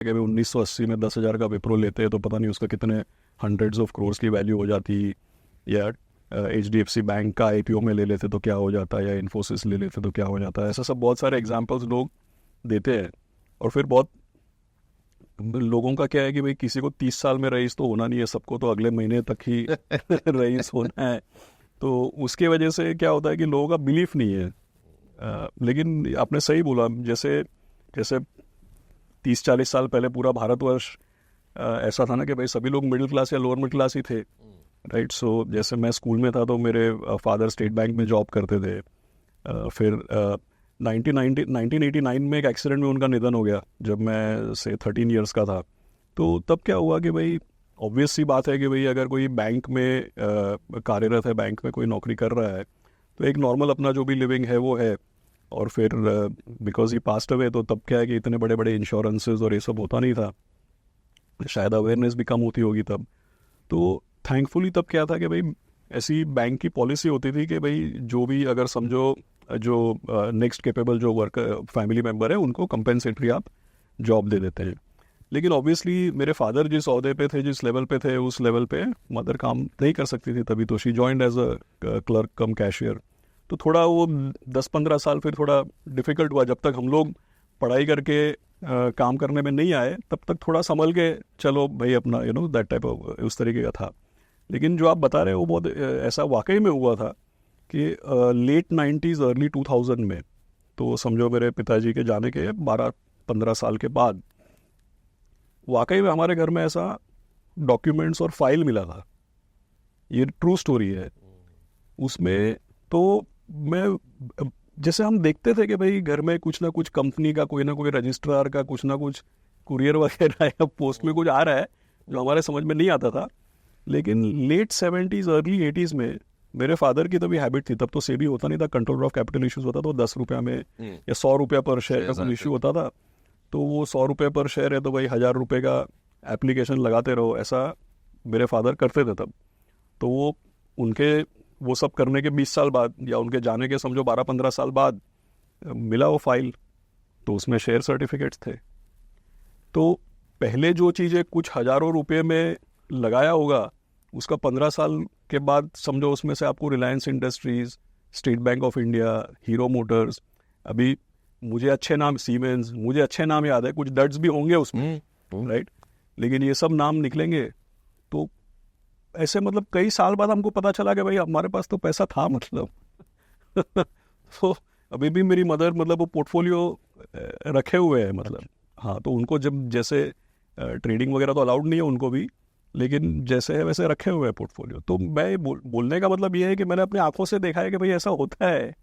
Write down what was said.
कि 1980 में 10,000 का विप्रो लेते हैं तो पता नहीं उसका कितने हंड्रेड्स ऑफ क्रोर्स की वैल्यू हो जाती, या HDFC बैंक का IPO में ले लेते तो क्या हो जाता, या इन्फोसिस ले लेते तो क्या हो जाता। ऐसा सब बहुत सारे एग्जांपल्स लोग देते हैं। और फिर बहुत लोगों का क्या है कि भाई किसी को 30 साल में रईस तो होना नहीं है, सबको तो अगले महीने तक ही रईस होना है। तो उसके वजह से क्या होता है कि लोगों का बिलीफ नहीं है। लेकिन आपने सही बोला, जैसे जैसे 30-40 साल पहले पूरा भारतवर्ष ऐसा था ना कि भाई सभी लोग मिडिल क्लास या लोअर मिडिल क्लास ही थे, राइट। सो जैसे मैं स्कूल में था तो मेरे फादर स्टेट बैंक में जॉब करते थे। फिर 1989 में एक एक्सीडेंट में उनका निधन हो गया जब मैं से 13 ईयर्स का था। तो तब क्या हुआ कि भाई ऑब्वियस सी बात है कि भाई अगर कोई बैंक में कार्यरत है, बैंक में कोई नौकरी कर रहा है, तो एक नॉर्मल अपना जो भी लिविंग है वो है। और फिर बिकॉज ही पास्ट अवे, तो तब क्या है कि इतने बड़े बड़े इंश्योरेंसेज और ये सब होता नहीं था, शायद अवेयरनेस भी कम होती होगी तब। तो थैंकफुली तब क्या था कि भाई ऐसी बैंक की पॉलिसी होती थी कि भाई जो भी अगर समझो जो नेक्स्ट कैपेबल जो वर्क फैमिली मेम्बर है उनको कंपेंसेटरी आप जॉब दे देते हैं। लेकिन ऑब्वियसली मेरे फादर जिस ओहदे पे थे, जिस लेवल पे थे, उस लेवल पे मदर काम नहीं कर सकती थी तभी, तो she joined as a clerk cum cashier. तो थोड़ा वो 10-15 साल फिर थोड़ा डिफ़िकल्ट हुआ, जब तक हम लोग पढ़ाई करके काम करने में नहीं आए तब तक थोड़ा संभल के चलो भाई अपना दैट टाइप ऑफ उस तरीके का था। लेकिन जो आप बता रहे हो वो बहुत ऐसा वाकई में हुआ था कि लेट 90s अर्ली 2000 में, तो समझो मेरे पिताजी के जाने के 12-15 साल के बाद वाकई में हमारे घर में ऐसा डॉक्यूमेंट्स और फाइल मिला था। ये ट्रू स्टोरी है। उसमें तो मैं जैसे हम देखते थे कि भाई घर में कुछ ना कुछ कंपनी का कोई ना कोई रजिस्ट्रार का कुछ ना कुछ कुरियर वगैरह या पोस्ट में कुछ आ रहा है जो हमारे समझ में नहीं आता था। लेकिन लेट 70s अर्ली 80s में मेरे फादर की तभी हैबिट थी, तब तो सेबी होता नहीं था, कंट्रोलर ऑफ कैपिटल इश्यूज होता, तो 10 रुपया में या 100 रुपया पर शेयर का कुछ इशू होता था। तो वो 100 रुपये पर शेयर है तो भाई 1000 रुपये का एप्लीकेशन लगाते रहो, ऐसा मेरे फादर करते थे तब। तो वो उनके वो सब करने के 20 साल बाद या उनके जाने के समझो 12-15 साल बाद मिला वो फाइल, तो उसमें शेयर सर्टिफिकेट्स थे। तो पहले जो चीज़ें कुछ हज़ारों रुपये में लगाया होगा, उसका 15 साल के बाद समझो उसमें से आपको Reliance industries, state bank of India, hero Motors, अभी मुझे अच्छे नाम सीमेंस, मुझे अच्छे नाम याद है, कुछ डट्स भी होंगे उसमें, राइट। लेकिन ये सब नाम निकलेंगे तो ऐसे मतलब कई साल बाद हमको पता चला कि भाई हमारे पास तो पैसा था मतलब। तो अभी भी मेरी मदर मतलब वो पोर्टफोलियो रखे हुए हैं मतलब। हाँ, तो उनको जब जैसे ट्रेडिंग वगैरह तो अलाउड नहीं है उनको भी, लेकिन जैसे है वैसे रखे हुए हैं पोर्टफोलियो। तो मैं बोलने का मतलब ये है कि मैंने अपनी आंखों से देखा है कि भाई ऐसा होता है।